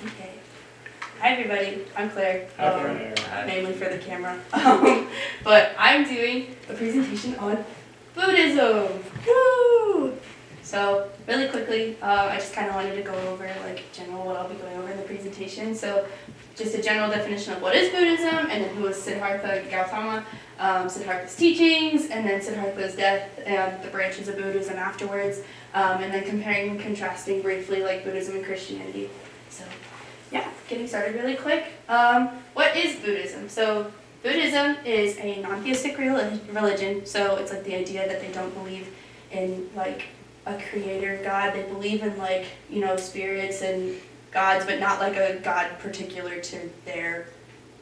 Okay. Hi everybody, I'm Claire, mainly for the camera, but I'm doing a presentation on Buddhism. Woo! So really quickly, I just kind of wanted to go over general what I'll be going over in the presentation. So just a general definition of what is Buddhism, and then who is Siddhartha Gautama, Siddhartha's teachings, and then Siddhartha's death and the branches of Buddhism afterwards, and then comparing and contrasting briefly Buddhism and Christianity. So yeah, getting started really quick. What is Buddhism? So Buddhism is a non-theistic religion, so it's the idea that they don't believe in a creator God. They believe in spirits and gods, but not a god particular to their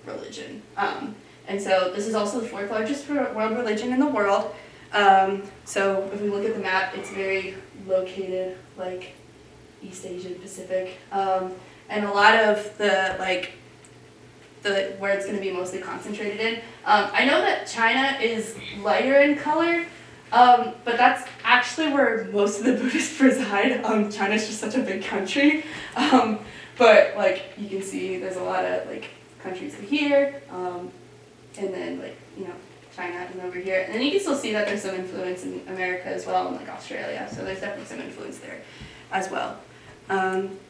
religion. And so this is also the fourth largest world religion in the world. So if we look at the map, it's very located East Asian Pacific. And a lot of the where it's going to be mostly concentrated in. I know that China is lighter in color, but that's actually where most of the Buddhists reside. China's just such a big country. But you can see there's a lot of countries here, and then China and over here. And then you can still see that there's some influence in America as well, and Australia. So there's definitely some influence there as well.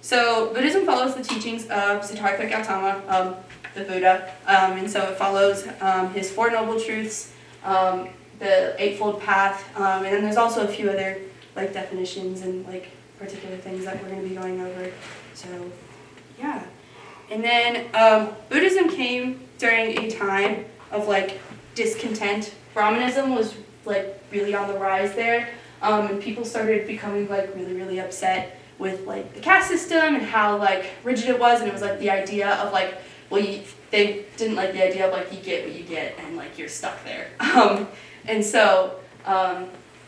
So Buddhism follows the teachings of Siddhartha Gautama, the Buddha, and so it follows his Four Noble Truths, the Eightfold Path, and then there's also a few other definitions and particular things that we're going to be going over. So yeah, and then Buddhism came during a time of discontent. Brahmanism was really on the rise there, and people started becoming really upset with the caste system and how rigid it was, and it was the idea of they didn't like the idea of you get what you get and you're stuck there. And so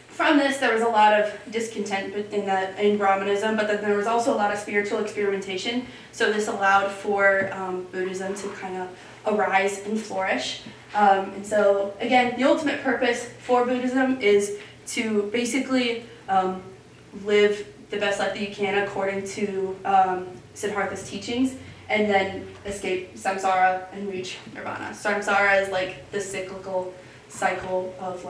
from this there was a lot of discontent in Brahmanism, but then there was also a lot of spiritual experimentation. So this allowed for Buddhism to kind of arise and flourish. And so again, the ultimate purpose for Buddhism is to basically live the best life that you can according to Siddhartha's teachings, and then escape samsara and reach nirvana. Samsara is the cyclical cycle of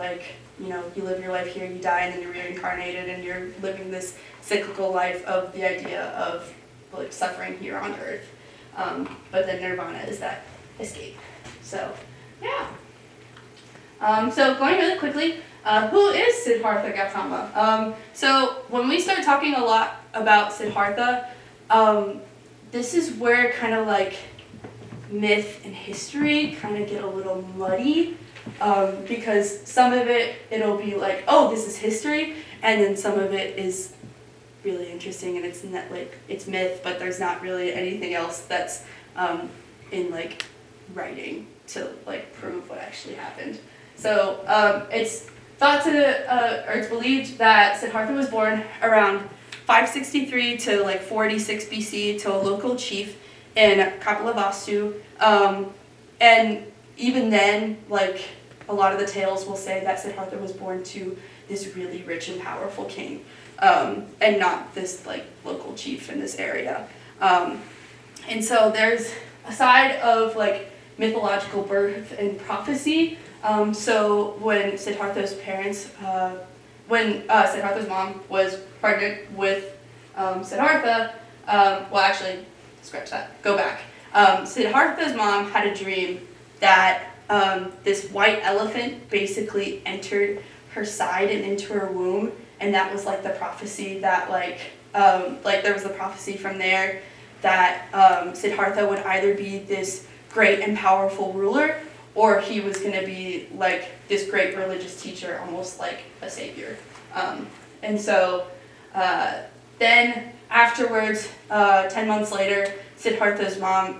you live your life here, you die, and then you're reincarnated, and you're living this cyclical life of the idea of suffering here on earth. But then nirvana is that escape. So yeah. So going really quickly, who is Siddhartha Gautama? So when we start talking a lot about Siddhartha, this is where kind of myth and history kind of get a little muddy, because some of it'll be oh, this is history, and then some of it is really interesting and it's not it's myth, but there's not really anything else that's in writing to prove what actually happened. So it's thought to, or it's believed that Siddhartha was born around 563 to 486 BC to a local chief in Kapilavastu, and even then, a lot of the tales will say that Siddhartha was born to this really rich and powerful king, and not this local chief in this area. And so there's a side of mythological birth and prophecy. So when Siddhartha's parents, Siddhartha's mom was pregnant with Siddhartha, well actually, scratch that, go back. Siddhartha's mom had a dream that this white elephant basically entered her side and into her womb, and that was the prophecy that there was the prophecy from there that Siddhartha would either be this great and powerful ruler, or he was going to be this great religious teacher, almost like a savior. And so then afterwards, 10 months later, Siddhartha's mom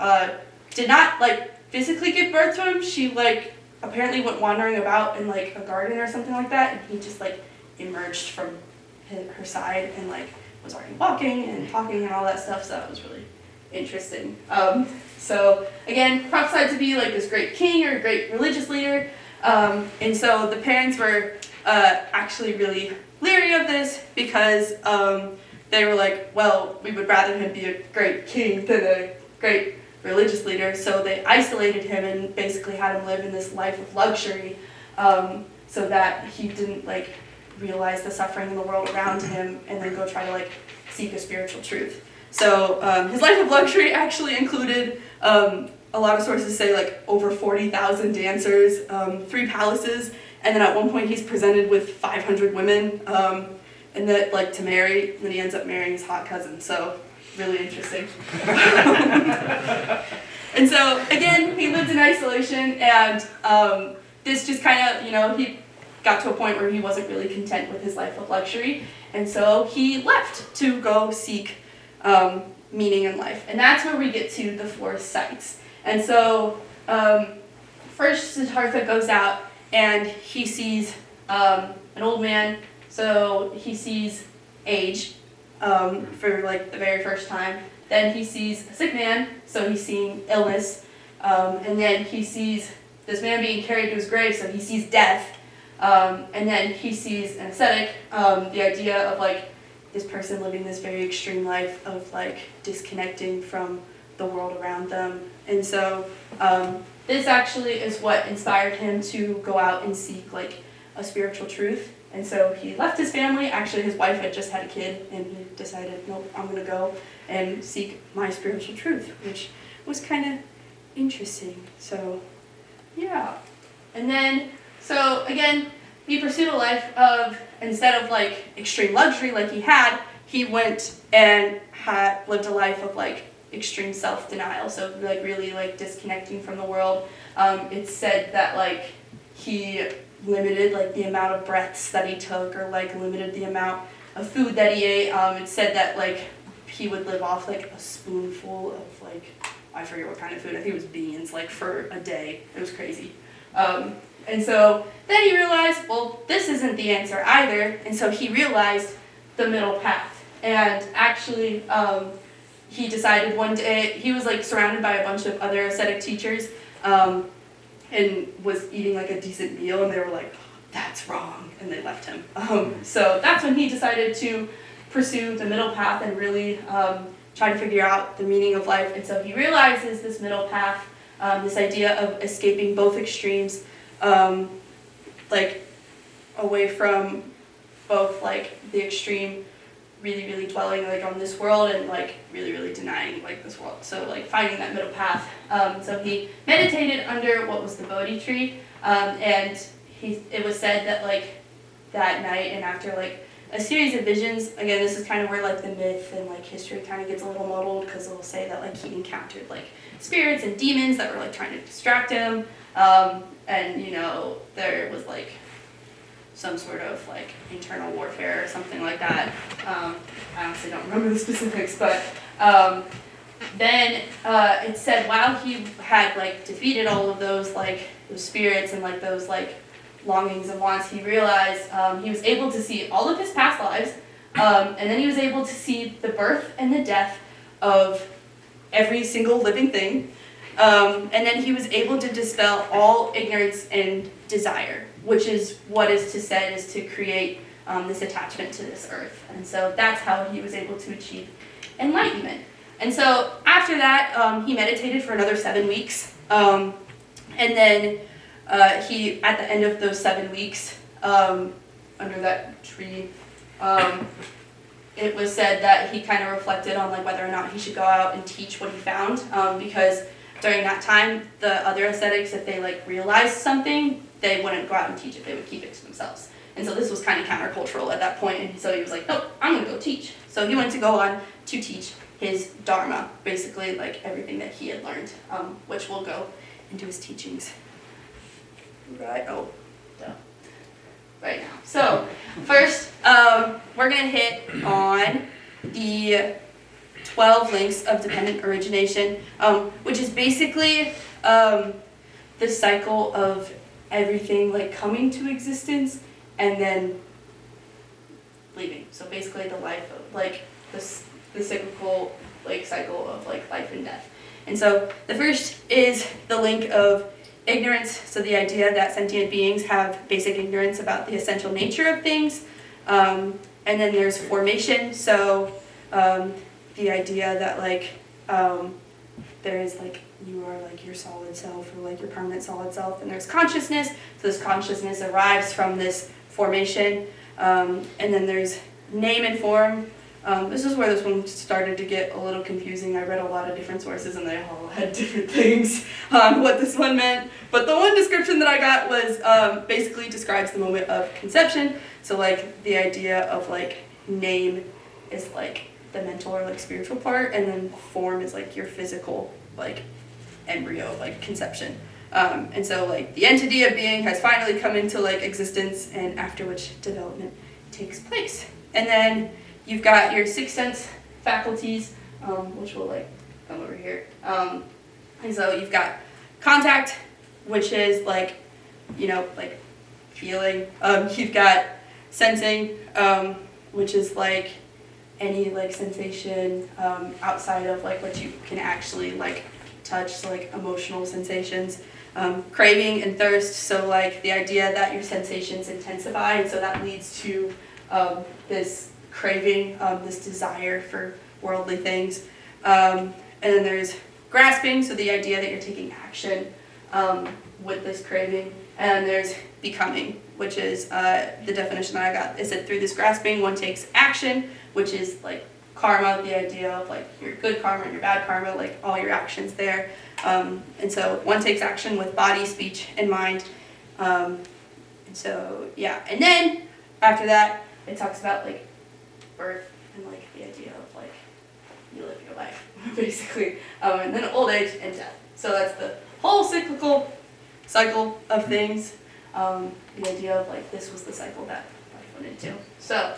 did not physically give birth to him. She apparently went wandering about in a garden or something like that, and he just emerged from her side and was already walking and talking and all that stuff. So that was really interesting. So again, prophesied to be this great king or great religious leader, and so the parents were actually really leery of this because they were like, well, we would rather him be a great king than a great religious leader, so they isolated him and basically had him live in this life of luxury, so that he didn't like realize the suffering in the world around him and then go try to like seek a spiritual truth. So his life of luxury actually included, a lot of sources say like over 40,000 dancers, 3 palaces, and then at one point he's presented with 500 women, and that like to marry, and then he ends up marrying his hot cousin, so really interesting. And so again, he lived in isolation, and this just kind of, you know, he got to a point where he wasn't really content with his life of luxury, and so he left to go seek meaning in life. And that's where we get to the 4 sights. And so first Siddhartha goes out and he sees an old man, so he sees age for like the very first time. Then he sees a sick man, so he's seeing illness. And then he sees this man being carried to his grave, so he sees death. And then he sees an ascetic, the idea of like this person living this very extreme life of like disconnecting from the world around them. And so this actually is what inspired him to go out and seek like a spiritual truth. And so he left his family. Actually, his wife had just had a kid, and he decided, nope, I'm going to go and seek my spiritual truth, which was kind of interesting. So, yeah. And then, so again, he pursued a life of, instead of like extreme luxury like he went and lived a life of like extreme self-denial, so like really like disconnecting from the world. It's said that like he limited like the amount of breaths that he took, or like limited the amount of food that he ate. It's said that like he would live off like a spoonful of like, I forget what kind of food, I think it was beans, like for a day. It was crazy. And so then he realized, well, this isn't the answer either, and so he realized the middle path. And actually, he decided one day, he was like surrounded by a bunch of other ascetic teachers, and was eating like a decent meal, and they were like, that's wrong, and they left him. So that's when he decided to pursue the middle path and really try to figure out the meaning of life. And so he realizes this middle path, this idea of escaping both extremes, like away from both like the extreme really, really dwelling like on this world and like really, really denying like this world. So like finding that middle path. So he meditated under what was the Bodhi tree, and it was said that like that night and after like a series of visions, again this is kind of where like the myth and like history kind of gets a little muddled, because it'll say that like he encountered like spirits and demons that were like trying to distract him, and you know there was like some sort of like internal warfare or something like that. I honestly don't remember the specifics, but then it said while he had like defeated all of those like those spirits and like those like longings and wants, he realized he was able to see all of his past lives, and then he was able to see the birth and the death of every single living thing, and then he was able to dispel all ignorance and desire, which is what is to said is to create this attachment to this earth. And so that's how he was able to achieve enlightenment. And so after that, he meditated for another 7 weeks, and then he, at the end of those 7 weeks, under that tree, it was said that he kind of reflected on like whether or not he should go out and teach what he found, because during that time, the other ascetics, if they like realized something, they wouldn't go out and teach it, they would keep it to themselves. And so this was kind of countercultural at that point, and so he was like, nope, I'm going to go teach. So he went to go on to teach his Dharma, basically like everything that he had learned, which will go into his teachings right now. So first, we're going to hit on the 12 links of dependent origination, which is basically the cycle of everything like coming to existence and then leaving. So basically the life of like the cyclical like cycle of like life and death. And so the first is the link of ignorance, so the idea that sentient beings have basic ignorance about the essential nature of things. And then there's formation, so the idea that like there is like you are like your solid self or like your permanent solid self, and there's consciousness. So this consciousness arrives from this formation, and then there's name and form. This is where this one started to get a little confusing. I read a lot of different sources and they all had different things on what this one meant. But the one description that I got was basically describes the moment of conception. So like the idea of like name is like the mental or like spiritual part, and then form is like your physical like embryo, like conception. And so like the entity of being has finally come into like existence, and after which development takes place. And then you've got your sixth sense faculties, which will like come over here. And so you've got contact, which is like, you know, like feeling. You've got sensing, which is like any like sensation outside of like what you can actually like touch, so like emotional sensations. Craving and thirst, so like the idea that your sensations intensify, and so that leads to this craving, this desire for worldly things. And then there's grasping, so the idea that you're taking action with this craving. And then there's becoming, which is the definition that I got. Is that through this grasping, one takes action, which is like karma, the idea of like your good karma and your bad karma, like all your actions there. And so one takes action with body, speech, and mind. And so, yeah. And then after that, it talks about like birth and like the idea of like you live your life, basically. And then old age and death. So that's the whole cycle of things. The idea of like this was the cycle that life went into. So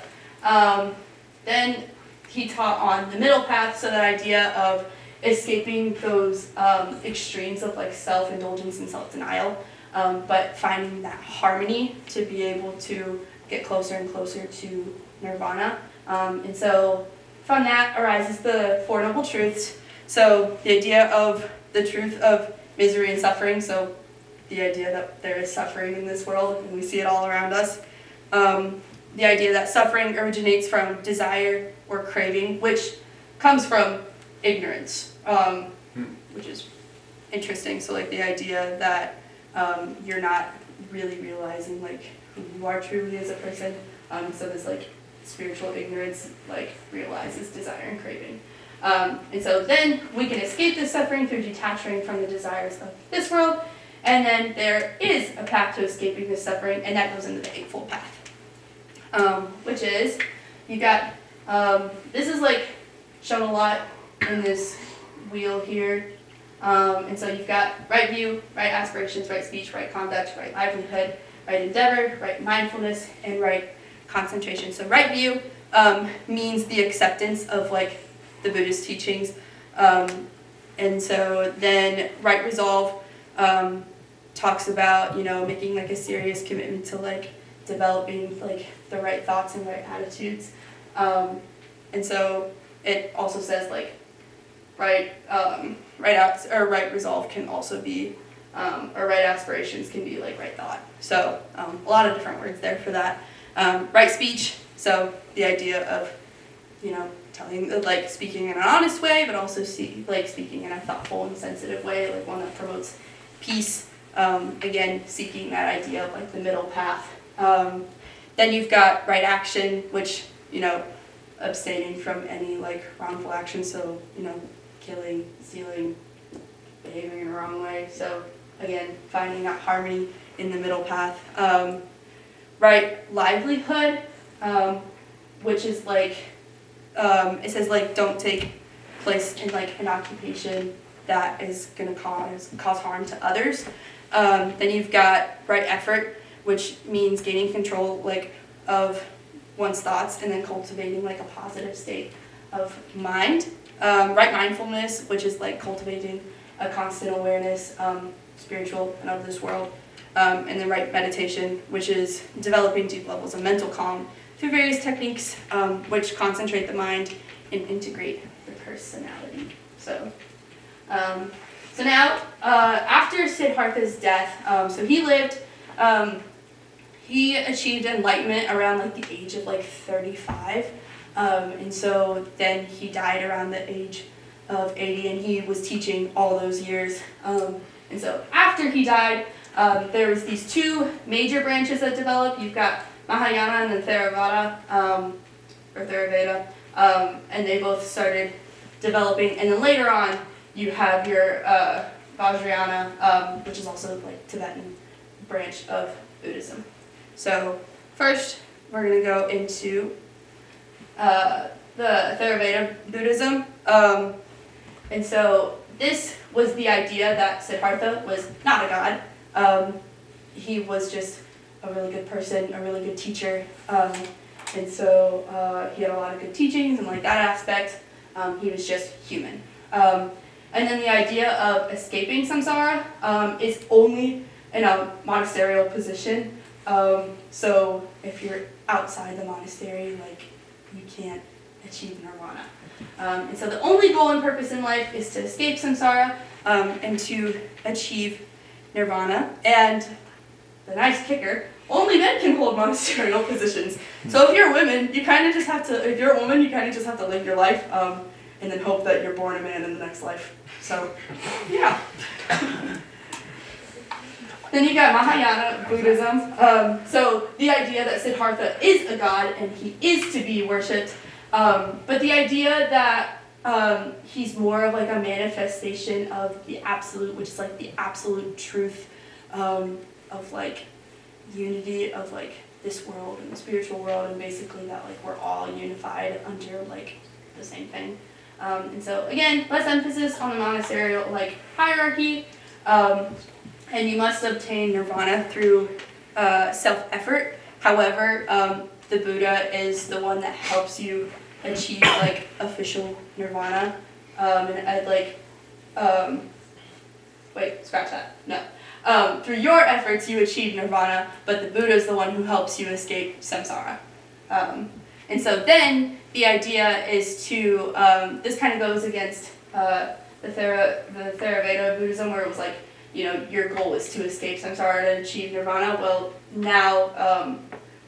then he taught on the middle path, so that idea of escaping those extremes of like self-indulgence and self-denial, but finding that harmony to be able to get closer and closer to nirvana. And so from that arises the Four Noble Truths. So the idea of the truth of misery and suffering, so the idea that there is suffering in this world and we see it all around us. The idea that suffering originates from desire or craving, which comes from ignorance, which is interesting. So like the idea that you're not really realizing like who you are truly as a person. So this like spiritual ignorance like realizes desire and craving. And so then we can escape this suffering through detaching from the desires of this world. And then there is a path to escaping this suffering, and that goes into the Eightfold Path, which is, you got, this is like shown a lot in this wheel here. And so you've got right view, right aspirations, right speech, right conduct, right livelihood, right endeavor, right mindfulness, and right concentration. So right view means the acceptance of like the Buddhist teachings. And so then right resolve talks about, you know, making like a serious commitment to like developing like the right thoughts and right attitudes. And so it also says like right resolve can also be, or right aspirations can be like right thought. So a lot of different words there for that. Right speech, so the idea of, you know, telling, like speaking in an honest way, but also speaking in a thoughtful and sensitive way, like one that promotes peace. Again, seeking that idea of like the middle path. Then you've got right action, which, you know, abstaining from any like wrongful action, so, you know, killing, stealing, behaving in a wrong way. So again, finding that harmony in the middle path. Right livelihood, which is like, it says like don't take place in like an occupation that is going to cause harm to others. Then you've got right effort, which means gaining control like of one's thoughts and then cultivating like a positive state of mind. Right mindfulness, which is like cultivating a constant awareness, spiritual and of this world. And then right meditation, which is developing deep levels of mental calm through various techniques which concentrate the mind and integrate the personality. So now, after Siddhartha's death, so he lived, he achieved enlightenment around like the age of like 35. And so then he died around the age of 80, and he was teaching all those years. And so after he died, there was these two major branches that developed. You've got Mahayana and then Theravada, or Theravada, and they both started developing. And then later on, you have your Vajrayana, which is also like Tibetan branch of Buddhism. So first, we're going to go into the Theravada Buddhism. And so this was the idea that Siddhartha was not a god. He was just a really good person, a really good teacher. And so he had a lot of good teachings, and like that aspect, he was just human. And then the idea of escaping samsara is only in a monasterial position. So if you're outside the monastery, like you can't achieve nirvana. And so the only goal and purpose in life is to escape samsara and to achieve nirvana. And the nice kicker, only men can hold monasterial positions. So if you're women, you kind of just have to, if you're a woman, you kind of just have to live your life and then hope that you're born a man in the next life. So, yeah. Then you got Mahayana Buddhism. So the idea that Siddhartha is a god and he is to be worshipped. But the idea that he's more of like a manifestation of the absolute, which is like the absolute truth of like unity of like this world and the spiritual world, and basically that like we're all unified under like the same thing. And so again, less emphasis on the monasterial like hierarchy, and you must obtain nirvana through self-effort. However, the Buddha is the one that helps you achieve like official nirvana. And I'd like, wait, scratch that, no. Through your efforts you achieve nirvana, but the Buddha is the one who helps you escape samsara. And so then the idea is to, this kind of goes against the Theravada Buddhism, where it was like, you know, your goal is to escape samsara to achieve nirvana. Well, now,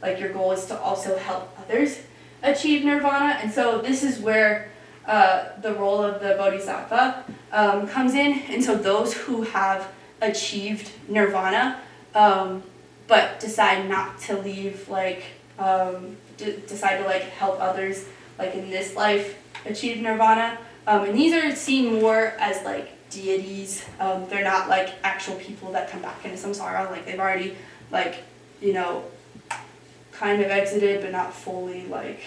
like your goal is to also help others achieve nirvana. And so this is where the role of the bodhisattva comes in. And so those who have achieved nirvana, but decide not to leave, like, decide to like help others, like in this life, achieve nirvana. And these are seen more as like deities. They're not like actual people that come back into samsara. Like they've already, like, you know, kind of exited, but not fully like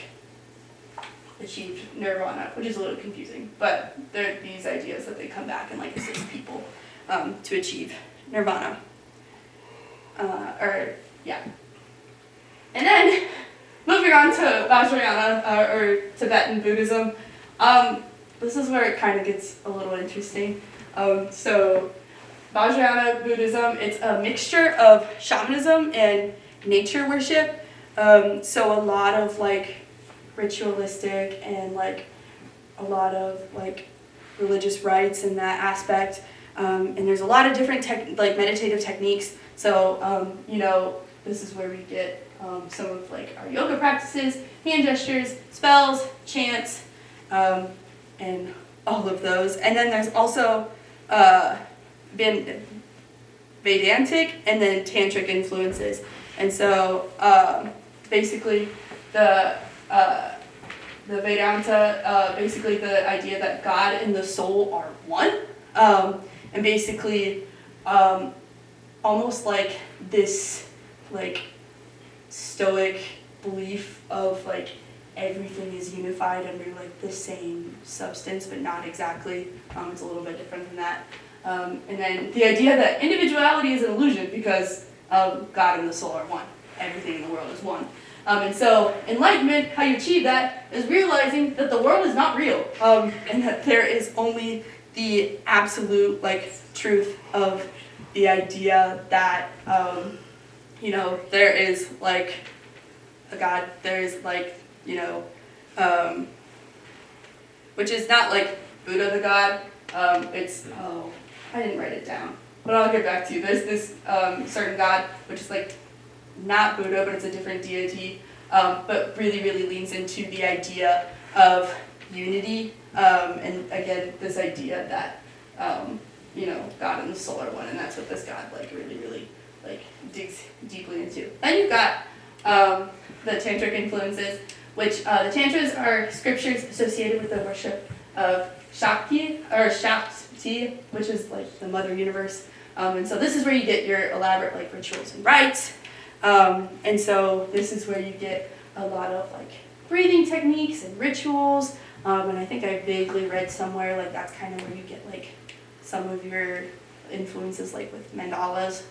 achieved nirvana, which is a little confusing. But there are these ideas that they come back and like assist people to achieve nirvana. And then moving on to Vajrayana or Tibetan Buddhism. This is where it kind of gets a little interesting. So Vajrayana Buddhism, it's a mixture of shamanism and nature worship. So a lot of like ritualistic and like a lot of like religious rites in that aspect. And there's a lot of different like meditative techniques. So, you know, this is where we get some of like our yoga practices, hand gestures, spells, chants, and all of those. And then there's also Vedantic and then Tantric influences. And so basically the Vedanta, basically the idea that God and the soul are one. And basically almost like this like stoic belief of like everything is unified under like the same substance, but not exactly. It's a little bit different than that. And then the idea that individuality is an illusion because God and the soul are one. Everything in the world is one. And so enlightenment, how you achieve that, is realizing that the world is not real, and that there is only the absolute like truth of the idea that you know, there is like a God, there is like, you know, which is not like Buddha the God. It's, oh, I didn't write it down, but I'll get back to you. There's this certain God, which is like not Buddha, but it's a different deity. but really, really leans into the idea of unity, and again, this idea that, God and the soul are one, and that's what this God, really, really, digs deeply into. Then you've got the tantric influences, which the tantras are scriptures associated with the worship of Shakti, which is the mother universe. And so this is where you get your elaborate rituals and rites. And so this is where you get a lot of breathing techniques and rituals. And I think I vaguely read somewhere that's kind of where you get some of your influences with mandalas,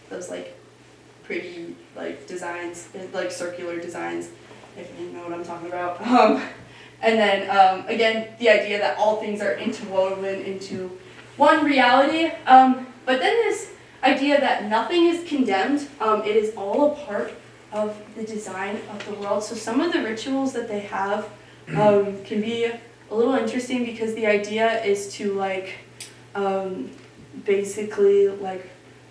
those pretty designs, circular designs, if you know what I'm talking about. And then again, the idea that all things are interwoven into one reality. But then this idea that nothing is condemned, it is all a part of the design of the world. So some of the rituals that they have can be a little interesting, because the idea is to basically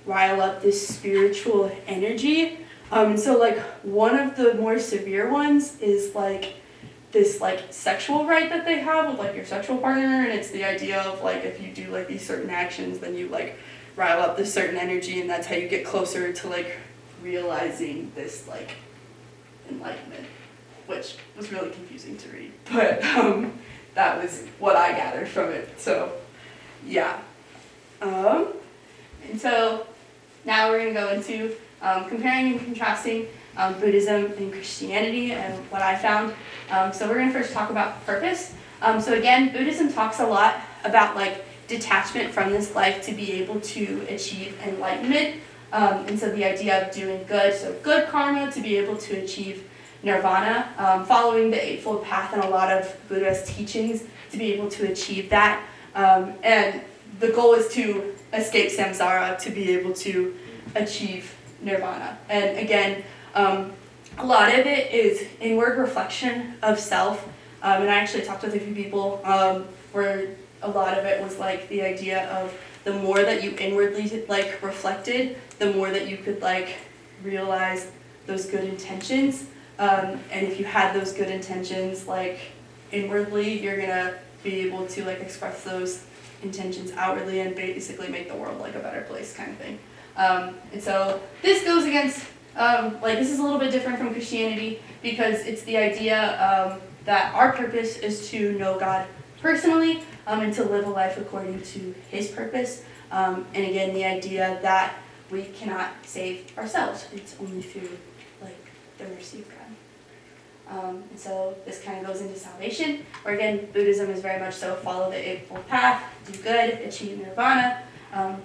rile up this spiritual energy. And so one of the more severe ones is this sexual rite that they have with your sexual partner, and it's the idea of if you do these certain actions, then you rile up this certain energy, and that's how you get closer to realizing this enlightenment, which was really confusing to read, but that was what I gathered from it. So yeah, and so now we're going to go into comparing and contrasting Buddhism and Christianity and what I found. So we're going to first talk about purpose. So again, Buddhism talks a lot about detachment from this life to be able to achieve enlightenment. And so the idea of doing good, so good karma to be able to achieve nirvana, following the Eightfold Path and a lot of Buddha's teachings to be able to achieve that. And the goal is to escape samsara, to be able to achieve nirvana. And again, a lot of it is inward reflection of self. And I actually talked with a few people where a lot of it was the idea of the more that you inwardly reflected, the more that you could realize those good intentions. And if you had those good intentions inwardly, you're gonna be able to express those intentions outwardly and basically make the world a better place, kind of thing. And so this goes against this is a little bit different from Christianity, because it's the idea that our purpose is to know God personally, and to live a life according to His purpose. And again, the idea that we cannot save ourselves. It's only through the mercy of God. And so this kind of goes into salvation, where again, Buddhism is very much so follow the Eightfold Path, do good, achieve nirvana,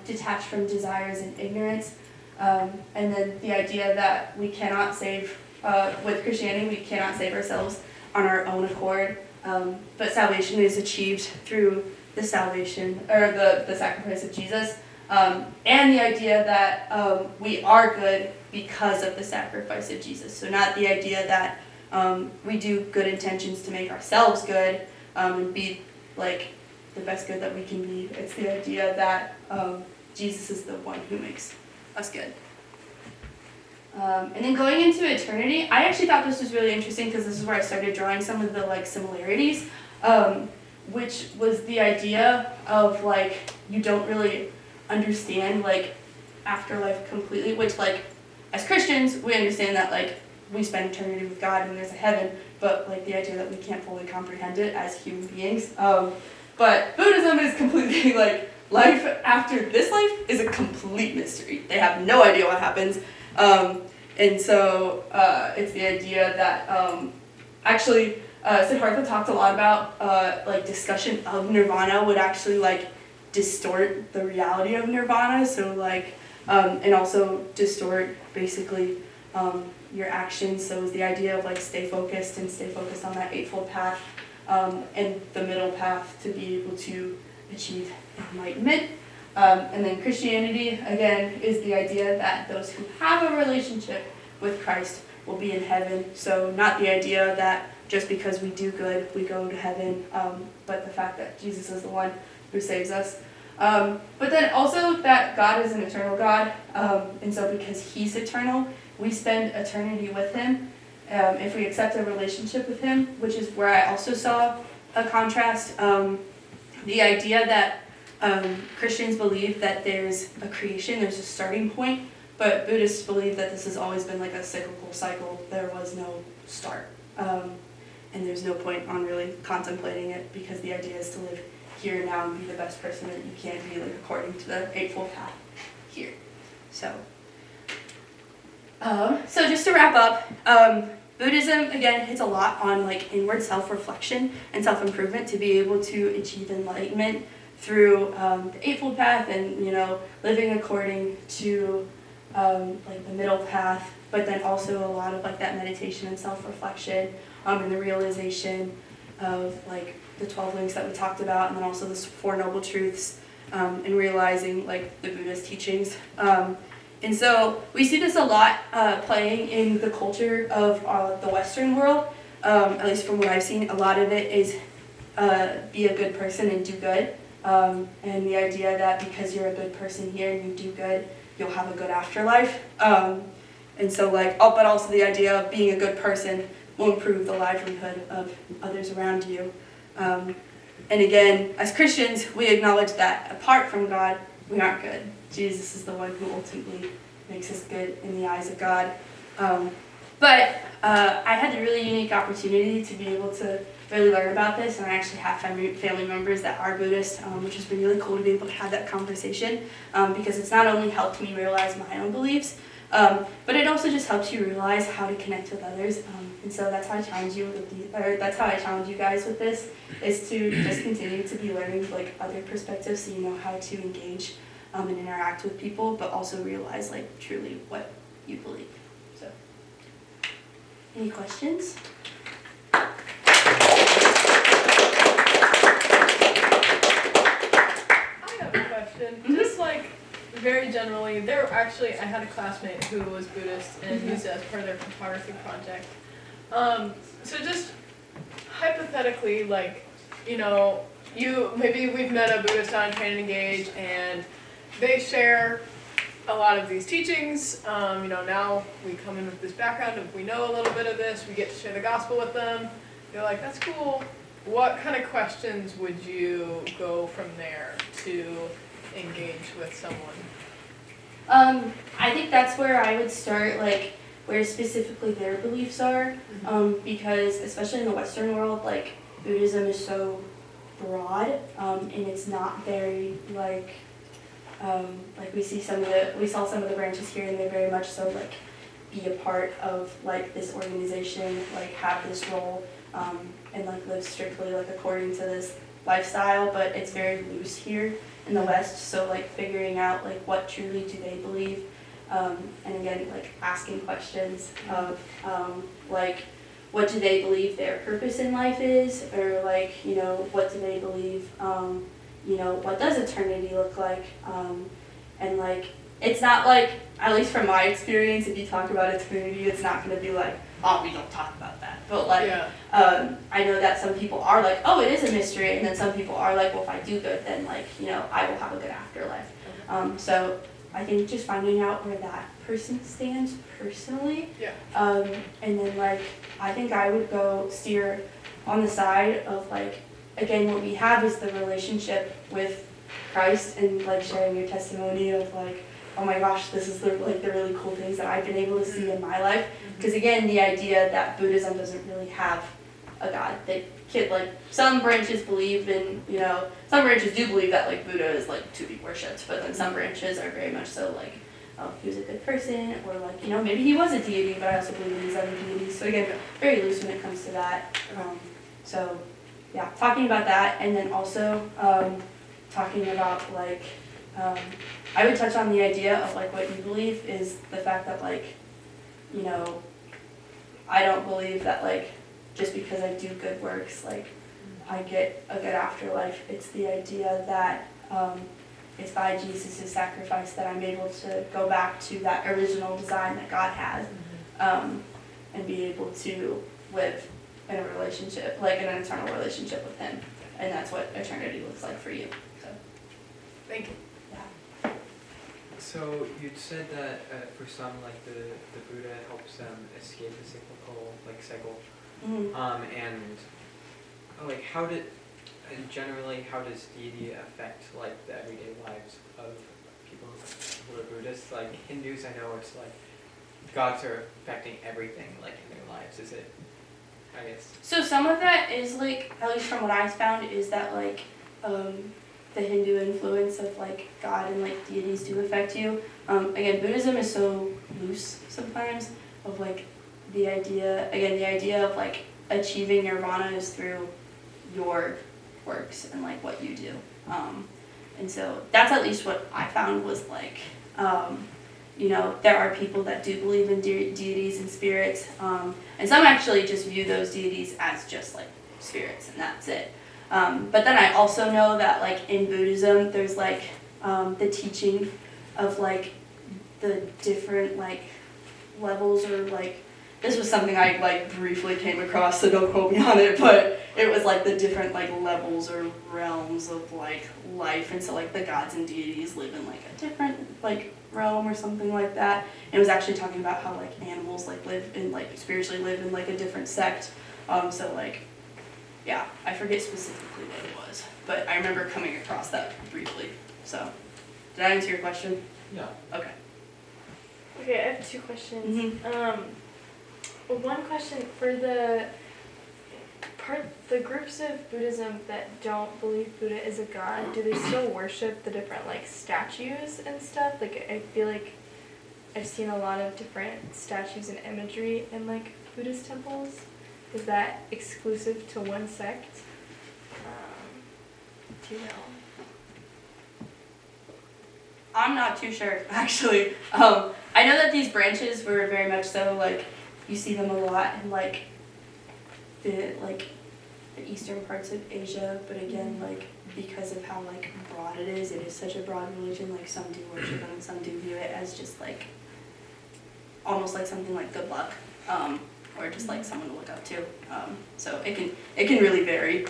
detach from desires and ignorance. And then the idea that we cannot save, with Christianity, we cannot save ourselves on our own accord, but salvation is achieved through the salvation, or the sacrifice of Jesus, and the idea that we are good because of the sacrifice of Jesus. So not the idea that we do good intentions to make ourselves good, and be the best good that we can be. It's the idea that Jesus is the one who makes us good. And then going into eternity, I actually thought this was really interesting, because this is where I started drawing some of the similarities, which was the idea of you don't really understand afterlife completely, which as Christians we understand that we spend eternity with God and there's a heaven, but the idea that we can't fully comprehend it as human beings. But Buddhism is completely life after this life is a complete mystery. They have no idea what happens. And so it's the idea that actually Siddhartha talked a lot about discussion of nirvana would actually distort the reality of nirvana. So and also distort basically your actions. So it's the idea of stay focused on that Eightfold Path, and the middle path to be able to achieve enlightenment. And then Christianity, again, is the idea that those who have a relationship with Christ will be in heaven. So not the idea that just because we do good, we go to heaven, but the fact that Jesus is the one who saves us. But then also that God is an eternal God, and so because He's eternal, we spend eternity with him if we accept a relationship with him, which is where I also saw a contrast. The idea that Christians believe that there's a creation, there's a starting point, but Buddhists believe that this has always been like a cyclical cycle. There was no start. And there's no point on really contemplating it, because the idea is to live here and now and be the best person that you can be, like according to the Eightfold Path here. So just to wrap up, Buddhism, again, hits a lot on like inward self-reflection and self-improvement to be able to achieve enlightenment through the Eightfold Path and, living according to like the middle path, but then also a lot of like that meditation and self-reflection and the realization of like the 12 links that we talked about, and then also the Four Noble Truths, and realizing like the Buddha's teachings. And so we see this a lot playing in the culture of the Western world, at least from what I've seen. A lot of it is be a good person and do good. And the idea that because you're a good person here and you do good, you'll have a good afterlife. And so but also the idea of being a good person will improve the livelihood of others around you. And again, as Christians, we acknowledge that apart from God, we aren't good. Jesus is the one who ultimately makes us good in the eyes of God. But I had the really unique opportunity to be able to really learn about this, and I actually have family members that are Buddhist, which has been really cool to be able to have that conversation, because it's not only helped me realize my own beliefs, but it also just helps you realize how to connect with others. And so that's how I challenge you that's how I challenge you guys with this, is to just continue to be learning like other perspectives, so you know how to engage and interact with people, but also realize like truly what you believe. So, any questions? I have a question. Mm-hmm. Just like very generally, I had a classmate who was Buddhist and used it as part of their photography project. So just hypothetically, like, maybe we've met a Buddhist on Train and Engage, and they share a lot of these teachings. Now we come in with this background of we know a little bit of this, we get to share the gospel with them. They're like, that's cool. What kind of questions would you go from there to engage with someone? I think that's where I would start, like where specifically their beliefs are, because especially in the Western world, like Buddhism is so broad, and it's not very like we saw some of the branches here, and they're very much so like be a part of like this organization, like have this role, and like live strictly like according to this lifestyle, but it's very loose here in the West. So like figuring out like what truly do they believe, and again like asking questions of like what do they believe their purpose in life is, or like what do they believe, what does eternity look like, and like it's not like, at least from my experience, if you talk about eternity, it's not going to be like, oh, we don't talk about that. But like, I know that some people are like, oh, it is a mystery, and then some people are like, well, if I do good, then like, I will have a good afterlife. So I think just finding out where that person stands personally, and then like, I think I would go steer on the side of like, again, what we have is the relationship with Christ, and like sharing your testimony of like, oh my gosh, this is the really cool things that I've been able to see in my life. Because again, the idea that Buddhism doesn't really have a God. Some branches believe in, some branches do believe that like Buddha is like to be worshipped, but then some branches are very much so like, oh, he was a good person, or like, maybe he was a deity, but I also believe in these other deities. So again, very loose when it comes to that. So yeah, talking about that, and then also talking about like, I would touch on the idea of like what you believe is the fact that like, I don't believe that like just because I do good works like I get a good afterlife. It's the idea that it's by Jesus' sacrifice that I'm able to go back to that original design that God has, and be able to live in a relationship, like in an eternal relationship with Him, and that's what eternity looks like for you. So, thank you. Yeah. So you'd said that for some, like the Buddha helps them escape the cyclical cycle. Mm-hmm. And like generally how does deity affect like the everyday lives of people who are Buddhists? Like Hindus, I know it's like gods are affecting everything like in their lives. Is it? I guess. So some of that is like, at least from what I found, is that like the Hindu influence of like God and like deities do affect you. Again, Buddhism is so loose sometimes of like the idea of like achieving nirvana is through your works and like what you do. And so that's at least what I found was like, there are people that do believe in deities and spirits, and some actually just view those deities as just like spirits and that's it. But then I also know that like in Buddhism there's like the teaching of like the different like levels, or like this was something I like briefly came across, so don't quote me on it, but it was like the different like levels or realms of like life, and so like the gods and deities live in like a different like realm or something like that. And it was actually talking about how like animals like live in like spiritually live in like a different sect. So like yeah, I forget specifically what it was, but I remember coming across that briefly. So did I answer your question? Yeah. Okay. Okay, I have two questions. Mm-hmm. One question for the groups of Buddhism that don't believe Buddha is a god, do they still worship the different like statues and stuff? Like I feel like I've seen a lot of different statues and imagery in like Buddhist temples. Is that exclusive to one sect? Do you know? I'm not too sure, actually. I know that these branches were very much so, like, you see them a lot in, like, the eastern parts of Asia, but again, like, because of how, like, broad it is such a broad religion, like, some do worship them and some do view it as just, like, almost like something like good luck, or just, like, someone to look up to. So it can really vary.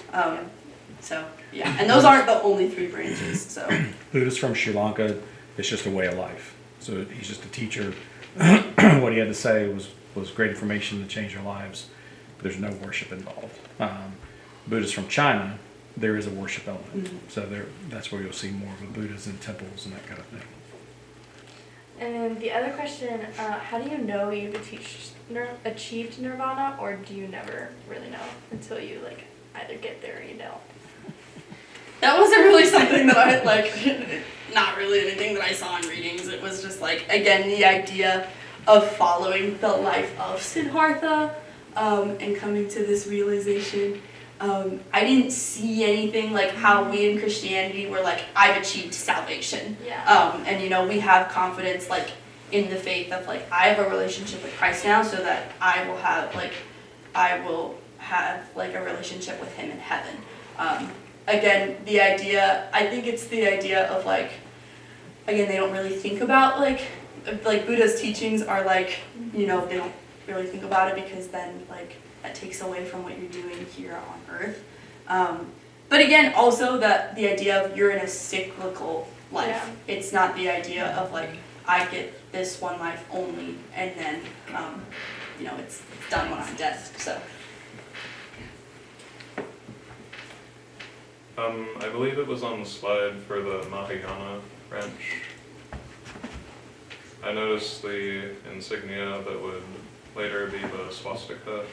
So, yeah, and those aren't the only three branches, so. Buddhist from Sri Lanka, it's just a way of life. So he's just a teacher. What he had to say was great information to change their lives, but there's no worship involved. Buddhists from China, there is a worship element. Mm-hmm. So that's where you'll see more of a Buddhas in temples and that kind of thing. And then the other question, how do you know you've achieved nirvana, or do you never really know until you like either get there or you don't? That wasn't really something that I like, not really anything that I saw in readings. It was just like, again, the idea of following the life of Siddhartha and coming to this realization. I didn't see anything like how we in Christianity were like, I've achieved salvation. Yeah. And we have confidence like in the faith of like, I have a relationship with Christ now, so that I will have like a relationship with him in heaven. Again, I think it's the idea of like, again, they don't really think about like Buddha's teachings are like, they don't really think about it because then like that takes away from what you're doing here on earth. But again, also the idea of you're in a cyclical life. Yeah. It's not the idea of like, I get this one life only and then, it's done when I'm dead, so. I believe it was on the slide for the Mahayana branch. I noticed the insignia that would later be the swastika.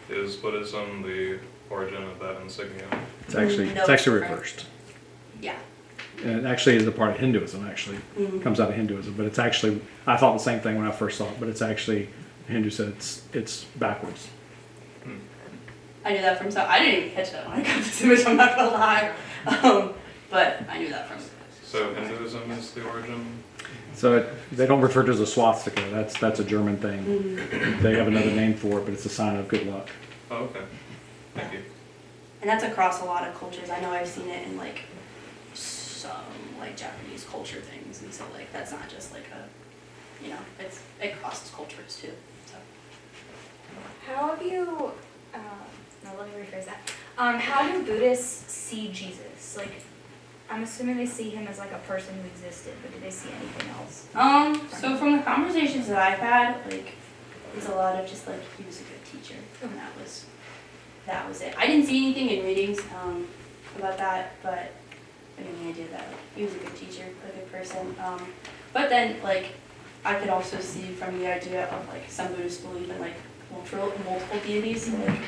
Is Buddhism the origin of that insignia? It's actually reversed. Yeah. And it actually is a part of Hinduism, actually. Mm-hmm. It comes out of Hinduism. But it's actually, I thought the same thing when I first saw it, but it's actually, Hindu said it's backwards. I knew that from I didn't even catch that when I got this image, I'm not gonna lie. But I knew that from. So Hinduism is the origin? So they don't refer to it as a swastika. That's a German thing. Mm-hmm. They have another name for it, but it's a sign of good luck. Oh, okay. Thank you. And that's across a lot of cultures. I know I've seen it in like some like Japanese culture things, and so like that's not just like it crosses cultures too. So. How have you? No, let me rephrase that. How do Buddhists see Jesus? Like, I'm assuming they see him as like a person who existed, but do they see anything else? So from the conversations that I've had, like, it's a lot of just like, he was a good teacher, and that was it. I didn't see anything in readings, about that, but, I mean, the idea that, like, he was a good teacher, a good person, but then, like, I could also see from the idea of, like, some Buddhists believe in, like, multiple deities, so, like,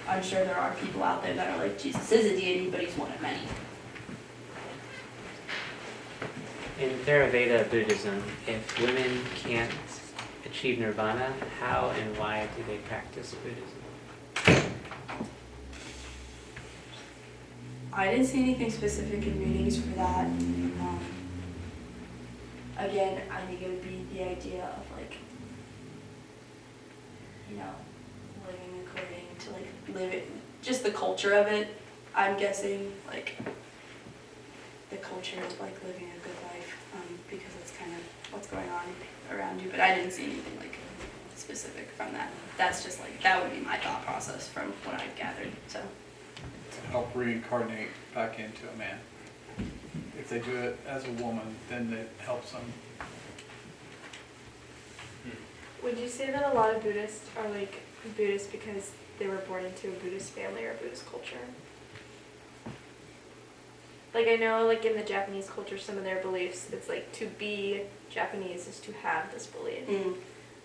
I'm sure there are people out there that are like, Jesus is a deity, but he's one of many. In Theravada Buddhism, if women can't achieve nirvana, how and why do they practice Buddhism? I didn't see anything specific in readings for that. Again, I think it would be the idea of like, you know, living according to like living, just the culture of it. I'm guessing like the culture of like living a good life, because it's kind of what's going on around you. But I didn't see anything like specific from that. That's just like, that would be my thought process from what I've gathered. So. To help reincarnate back into a man. If they do it as a woman, then it helps them. Would you say that a lot of Buddhists are like Buddhist because they were born into a Buddhist family or Buddhist culture? Like I know like in the Japanese culture, some of their beliefs, it's like to be Japanese is to have this belief.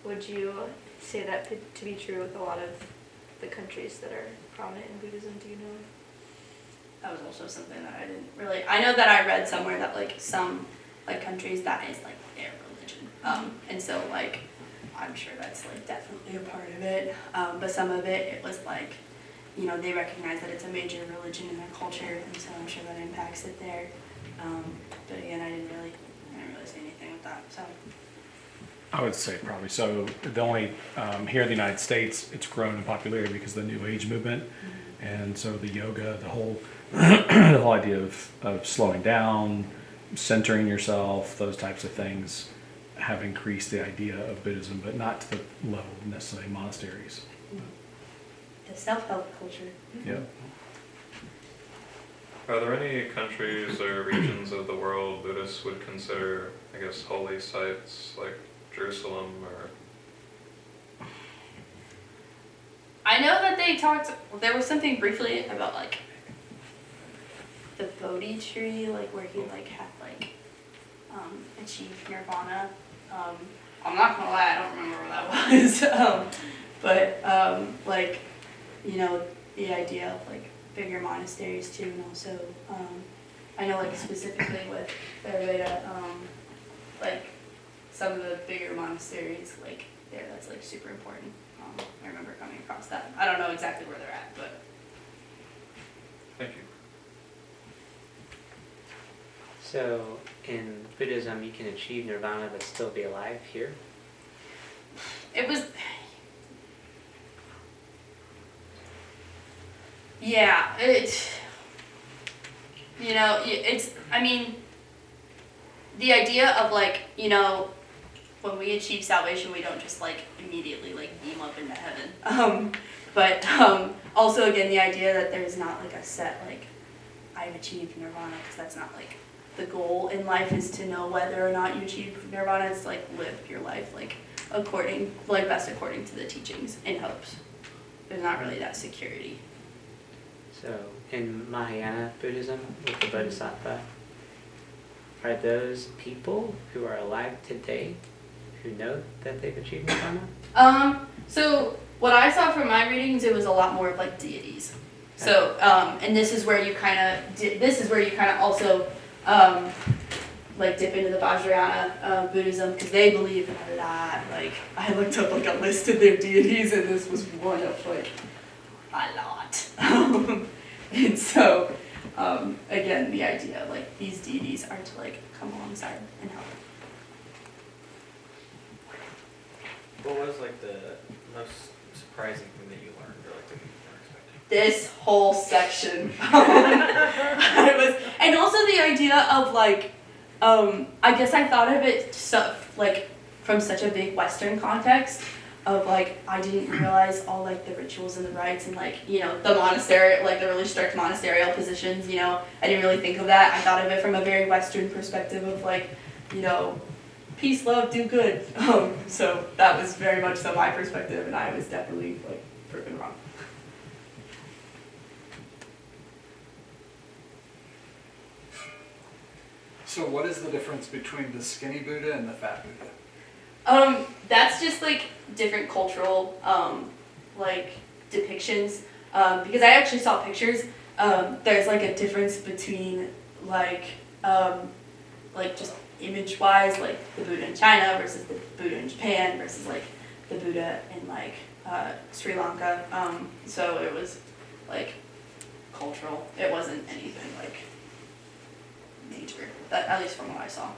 Would you say that to be true with a lot of the countries that are prominent in Buddhism? Do you know? That was also something that I didn't really, I know that I read somewhere that like some like countries that is like their religion. And so like, I'm sure that's like definitely a part of it. But some of it was like, you know, they recognize that it's a major religion in their culture, and so I'm sure that impacts it there. But again, I didn't really see anything with that, so. I would say probably so. The only here in the United States, it's grown in popularity because of the New Age movement, and so the yoga, the whole the whole idea of slowing down, centering yourself, those types of things have increased the idea of Buddhism, but not to the level of necessarily monasteries. The self-help culture. Yeah. Are there any countries or regions of the world Buddhists would consider, I guess, holy sites like Jerusalem or? I know that they talked, there was something briefly about like the Bodhi tree, like where he like had like achieved nirvana. I'm not gonna lie, I don't remember where that was. But like, you know, the idea of like bigger monasteries too, and also I know like specifically with Theravada, like some of the bigger monasteries like there, that's like super important. I remember coming across that. I don't know exactly where they're at, but. Thank you. So in Buddhism, you can achieve nirvana but still be alive here? It was, yeah, you know, it's, I mean, the idea of like, you know, when we achieve salvation, we don't just like immediately like beam up into heaven. But also again, the idea that there's not like a set, like, I've achieved nirvana, because that's not like, the goal in life is to know whether or not you achieve nirvana. It's like live your life like according, like best according to the teachings and hopes. There's not really that security. So in Mahayana Buddhism with the Bodhisattva, are those people who are alive today who know that they've achieved nirvana? So what I saw from my readings, it was a lot more of like deities. So, and this is where you kind of also like dip into the Vajrayana Buddhism, because they believe in that. Like I looked up like a list of their deities, and this was one of like a lot. And so again, the idea of like these deities are to like come alongside and help. What was like the most surprising thing that you learned, or like that you weren't expecting? This whole section. And also the idea of like, I guess I thought of it like from such a big Western context, of like I didn't realize all like the rituals and the rites and like, you know, the monastery, like the really strict monasterial positions, you know. I didn't really think of that. I thought of it from a very Western perspective of like, you know, peace, love, do good. So that was very much so my perspective, and I was definitely like proven wrong. So what is the difference between the skinny Buddha and the fat Buddha? That's just like different cultural like depictions. Because I actually saw pictures. There's like a difference between like just image-wise, like the Buddha in China versus the Buddha in Japan versus like the Buddha in like Sri Lanka. So it was like cultural. It wasn't anything like major. That, at least from what I saw.